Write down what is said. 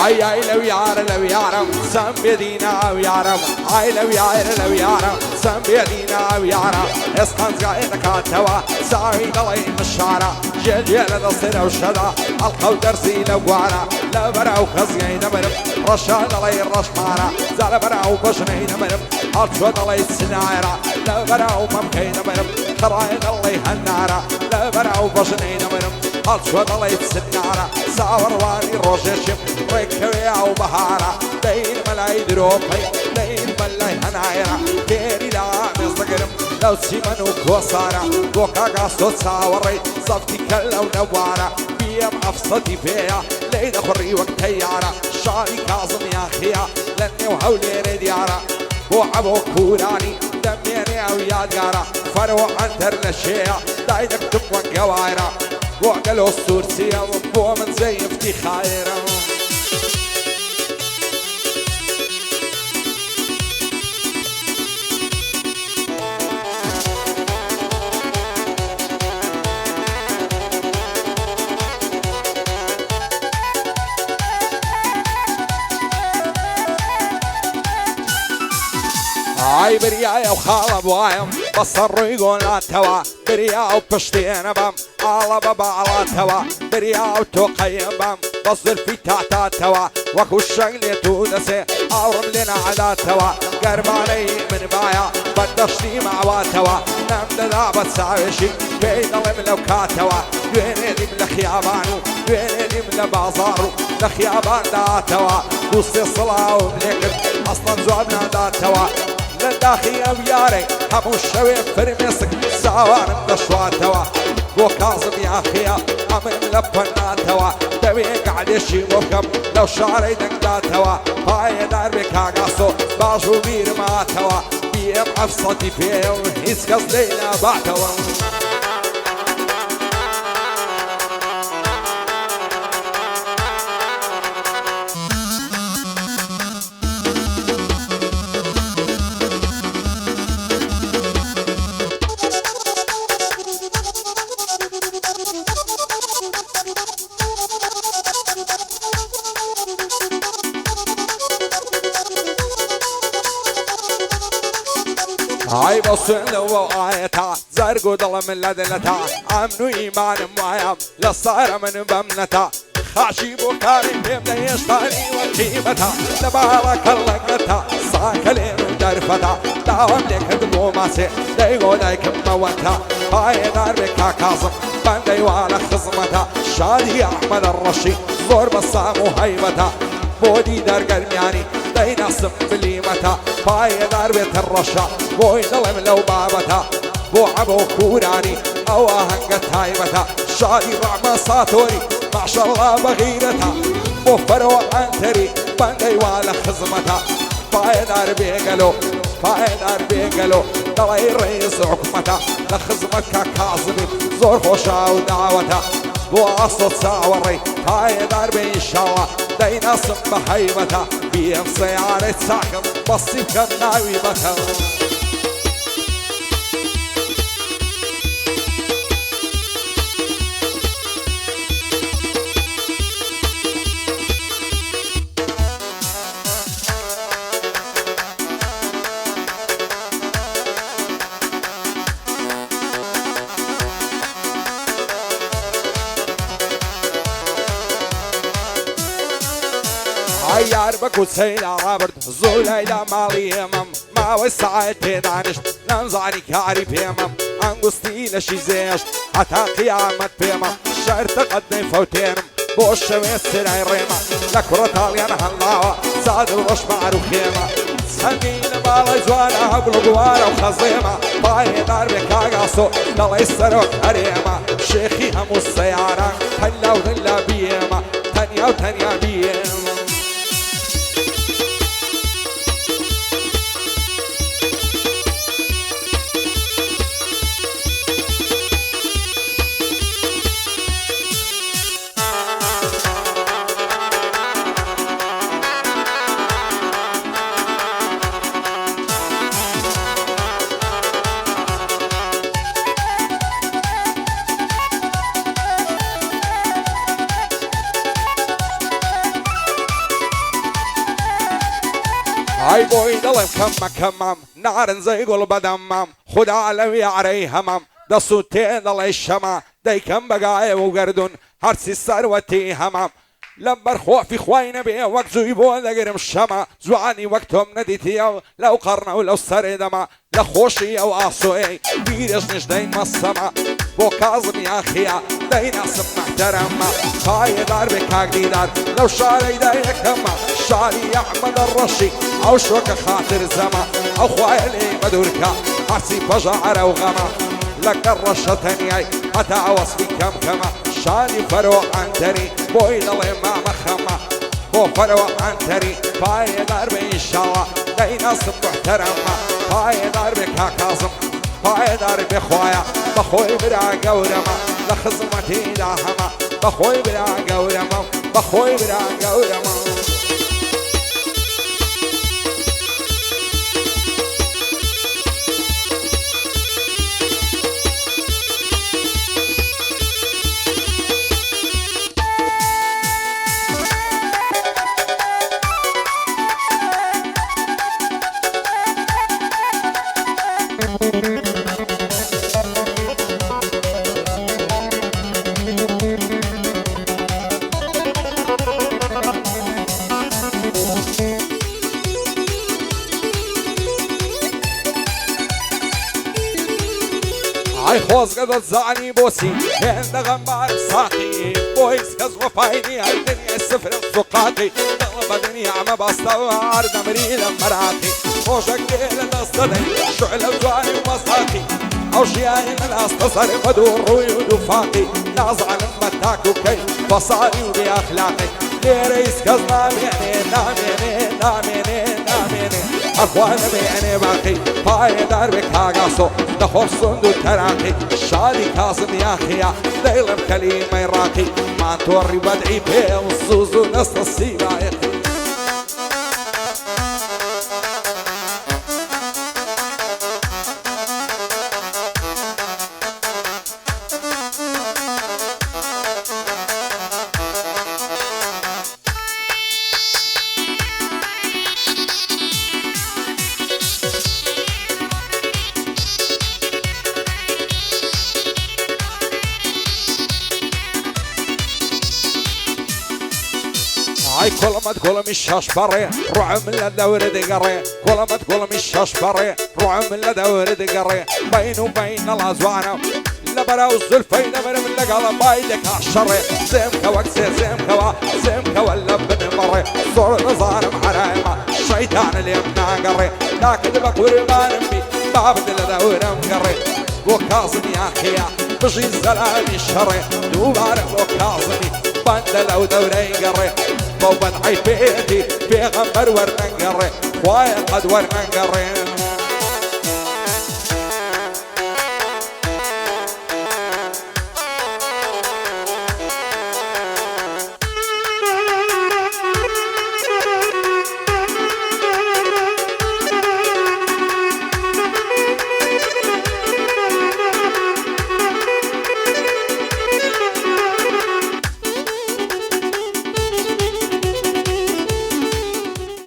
عي لو يارم سم بيدينا ويارم عي لو يارم سم بيدينا ويارم اسقن زغايتك هاتوا ساوي دلي الشارع جيل نصير وشدا القو درسي لوارا لا براو خزيين مرم رشا دلي الرشمارا زال براو بشنين مرم الشو دلي السنايرا لا براو ممكين مرم خراي دلي هالنارا لا براو بشنين مرم الشو دلي السنارا ساور واني روجشم ركويا وبهارا دين ملاي دروبي دين ملاي هنايرا كيري لا مصدقرم لو سيمنو كوسارا بوكا قاستو ساوري صفتي كلا ونوارا بيم أفصدي فيها لين أخري وقتيارا شاري كاظم يا خيا لني وهوليني ديارا وعبو كوراني دميني أو يادقارا فرو أندر لشيا دايدك تبوى قوايرا وعقلو السورسية وبو من زي افتخايرا عاي بريايا وخالب وايم بصروا يقول لا توا بريا وبشتين بام على بابا على توا بريا وتوقيم بام بصر في تاتا توا وكو الشغل تودسي أورم لنا على توا قرباني من بايا بدشتي مع واتوا نم ذا بتساوي شي بين ظلم لو كاتوا دويني دي من خيابانو دويني دي من بازارو لخيابان دا توا دوسي صلاة ومليكب أصلا زوابنا دا توا لداخي أبياري همو الشويب فرميسك ساوان مدشواتوا بو كاظم يا خيا عمي ملبناتوا دوي قاعد يشي مفكم لو شعري دنقداتوا هاي دار بكا قاسو باجو بير ماتوا بيم أفصتي فيهم هيس قصدينا بعتوا هاي بصن وآيتا زرقو ضل من لدنتا عمنو إيمان معيم لصار من بمنتا خاشي بوكاري بيبني يشتاني وكيمتا لبارك اللقتا ساكلي من درفتا داوم لك دموماسي دايقو دايك موتا هاي دار بكا كاظم باندي والا خزمتا شادي أحمد الرشي زور بصامو هيبتا بودي دار قرمياني دايناسم بليمتا باي دار بيت الرشا بوي ظلم لو بابتا بو عبو كوراني او اهنقت هايبتا شادي رعما ساتوري ما شاء الله بغيرتا بو فرو عنتري باندي والا خزمتا باي دار بيقلو باي دار بيقلو دواي رئيس حكمتا لخزمتك كاظمي زور خوشا ودعوتا بو أصوت ساوري هاي داربي الشوا دينا صم هيبتا بيم سيارة ساكم بصي كناوي بتا عيار بكو سيلا عبرد زولي لا مالي يمم ما وسعتي دانشت نمزعني كاري بيمم انقصتي لشي زيشت حتى قيامة بيمم الشعر تقدم فوتينم بوش ويسر عريمة لكرة طاليان هلاوة زاد الرش معروف خيمة سمين بالي جوانا عقل قوانا وخزيمة باي دار بكاقاسو دلي السروك هريمة شيخي همو السيارة هلا وهلا بيمة تانيا وتانيا بيمة بوي ضلم كمام نار زي قلب دمام خدا علوي عري همام دا صوتين ضل الشما داي كم بقاي وقردون هرسي الثروتي همام لبر خوفي خوين بيه وقت زيبون لقرم الشما زواني وقتهم نديتي لو قرنا ولو سردما لخوشي او اصوي بيرش نجدين مصما بو كاظم يا اخيا داي ناس محترمة هاي دار بكاك دي دار لو شاري داي كما شاري احمد الرشي او شوك خاطر زما او خوالي مدوركا هرسي فجعر وغما لك الرشتني حتى وصفي كم كما شاني فروع عنتري بوي ضلي ما مخما بو فروع عنتري باي ضرب ان شاء الله داي ناس محترمة باي ضربك كاظم باي ضرب خويا بخوي برا قورما لخصمتي داهما بخوي برا قورما بخوي برا قورما هاي خوز قد زعني بوسي هند غمبار ساقي بويس كز وفايني هاي الدنيا السفر السقاقي طلب دنيا عم بستوار دمري لمراقي خوشك ديل الاسطدي شعل وزواني ومساقي او شياي من استصر ودور روي ودفاقي نازع المتاك وكي بصاري وباخلاقي ليريس كز ناميني ناميني ناميني ناميني اخوان بيعني باقي باي داربك هاقاسو دخوف صندو تراقي شادي كاظم يا اخيا دايلم كلمة يراقي ما توري بدعي بيه وصوزو نص السيبايقي هاي كل ما تقول مش بري روح من الدور دقري كل ما تقول مش بري روح من الدور دقري بين وبين الازوانه لبرا والزلفين نمر من لقال بايدك عالشري زمك وقسي زمك ولا بن مري صور نظارم حرايمه الشيطان اليمنا قري لكن بقول ما نمي باب الدور مقري وكاظم يا اخيا بشي الزلام الشري دوبارك وكاظمي بند لو دوري قري بوبن عيفيتي في غمر ورنقري وايد قد ورنقري